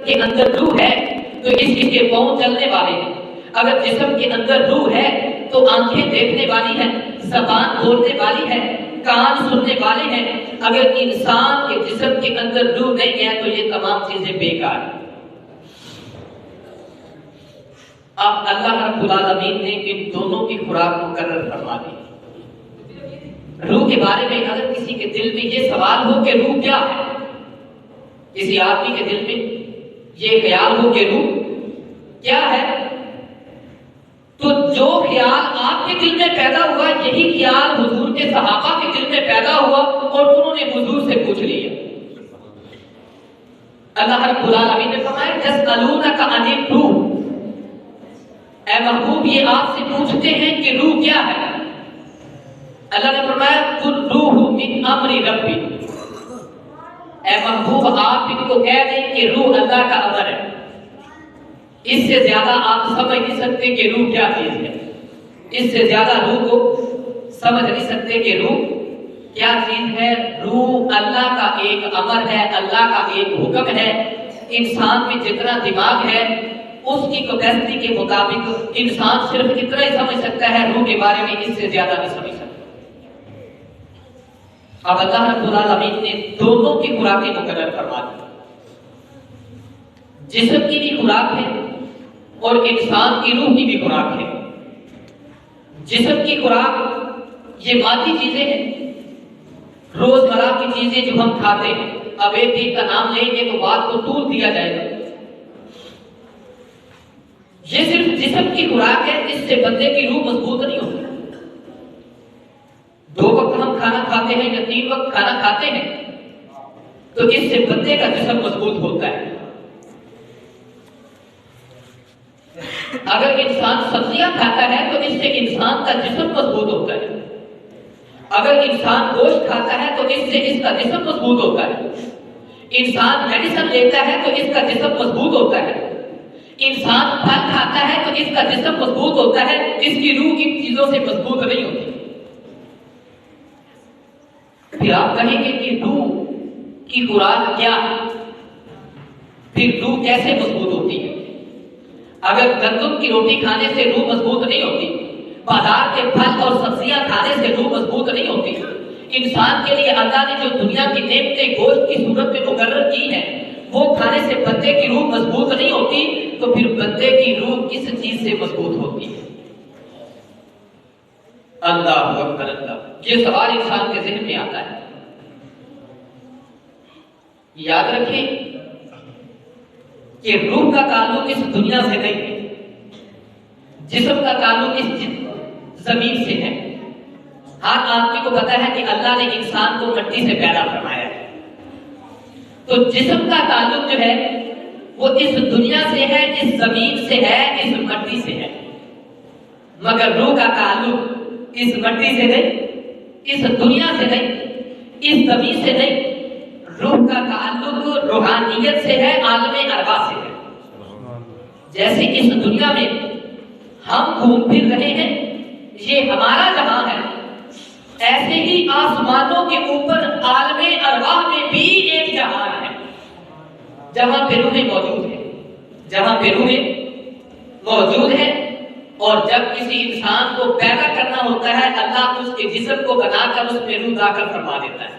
کے اندر روح ہے تو اس کے پاؤں چلنے والے ہیں، اگر جسم کے اندر روح ہے تو آنکھیں دیکھنے والی ہیں، زبان بولنے والی ہے، کان سننے والے ہیں۔ اگر انسان کے جسم کے اندر روح نہیں ہے تو یہ تمام چیزیں بیکار ہیں۔ اب اللہ رب العالمین نے ان دونوں کی خوراک مقرر فرما دی۔ روح کے بارے میں اگر کسی کے دل میں یہ سوال ہو کہ روح کیا ہے، کسی آدمی کے دل میں یہ خیال ہو کہ روح کیا ہے، تو جو خیال آپ کے دل میں پیدا ہوا یہی خیال حضور کے صحابہ کے دل میں پیدا ہوا اور انہوں نے حضور سے پوچھ لیا۔ اللہ رب العالمین نے فرمایا یسألونک عن الروح، اے محبوب یہ آپ سے پوچھتے ہیں کہ روح کیا ہے۔ اللہ نے فرمایا قل روح من امر ربی، اے محبوب آپ ان کو کہہ دیں کہ روح اللہ کا امر ہے۔ اس سے زیادہ آپ سمجھ نہیں سکتے کہ روح کیا چیز ہے، اس سے زیادہ روح کو سمجھ نہیں سکتے کہ روح کیا چیز ہے۔ روح اللہ کا ایک امر ہے، اللہ کا ایک حکم ہے۔ انسان میں جتنا دماغ ہے اس کی کیپیسٹی کے مطابق انسان صرف اتنا ہی سمجھ سکتا ہے، روح کے بارے میں اس سے زیادہ نہیں سمجھ سکتا۔ اب اللہ رب العالمین نے دونوں کی خوراکیں مقرر فرما دی، جسم کی بھی خوراک ہے اور انسان کی روح کی بھی خوراک ہے۔ جسم کی خوراک یہ مادی چیزیں ہیں، روزمرہ کی چیزیں جو ہم کھاتے ہیں۔ اب ایک ایک کا نام لیں گے تو بات کو طول دیا جائے گا۔ یہ صرف جسم کی خوراک ہے، اس سے بندے کی روح مضبوط نہیں ہوتی۔ 2 وقت ہم کھانا کھاتے ہیں یا 3 وقت کھانا کھاتے ہیں تو اس سے بندے کا جسم مضبوط ہوتا ہے۔ اگر انسان سبزیاں کھاتا ہے تو اس سے انسان کا جسم مضبوط ہوتا ہے۔ اگر انسان گوشت کھاتا ہے تو اس سے اس کا جسم مضبوط ہوتا ہے۔ انسان میڈیسن لیتا ہے تو اس کا جسم مضبوط ہوتا ہے۔ انسان پھل کھاتا ہے تو اس کا جسم مضبوط ہوتا ہے، اس کی روح کی چیزوں سے مضبوط نہیں ہوتی۔ پھر آپ کہیں گے کہ روح کی خوراک کیا ہے، پھر روح کیسے مضبوط ہوتی ہے؟ اگر گندم کی روٹی کھانے سے روح مضبوط نہیں ہوتی، بازار کے پھل اور سبزیاں کھانے سے روح مضبوط نہیں ہوتی، انسان کے لیے اللہ نے جو دنیا کی نعمتیں گوشت کی صورت میں مقرر کی ہیں وہ کھانے سے بندے کی روح مضبوط نہیں ہوتی، تو پھر بندے کی روح کس چیز سے مضبوط ہوتی ہے؟ اللہ اکبر اللہ، یہ سوال انسان کے ذہن میں آتا ہے۔ یاد رکھیں کہ روح کا تعلق اس دنیا سے نہیں ہے، جسم کا تعلق اس زمین سے ہے۔ ہر آدمی کو پتا ہے کہ اللہ نے انسان کو مٹی سے پیدا فرمایا ہے، تو جسم کا تعلق جو ہے وہ اس دنیا سے ہے، اس زمین سے ہے، اس مٹی سے ہے، مگر روح کا تعلق اس مٹی سے نہیں، اس دنیا سے نہیں، اس زمین سے نہیں، روح کا تعلق روحانیت سے ہے، عالم ارواح سے ہے۔ جیسے اس دنیا میں ہم گھوم پھر رہے ہیں، یہ ہمارا جہاں ہے، ایسے ہی آسمانوں کے اوپر عالم ارواح میں بھی ایک جہان ہے جہاں پہ روحیں موجود ہیں، جہاں پہ روحیں موجود ہیں۔ اور جب کسی انسان کو پیدا کرنا ہوتا ہے اللہ اس کے جسم کو بنا کر اس میں روح داخل فرما دیتا ہے۔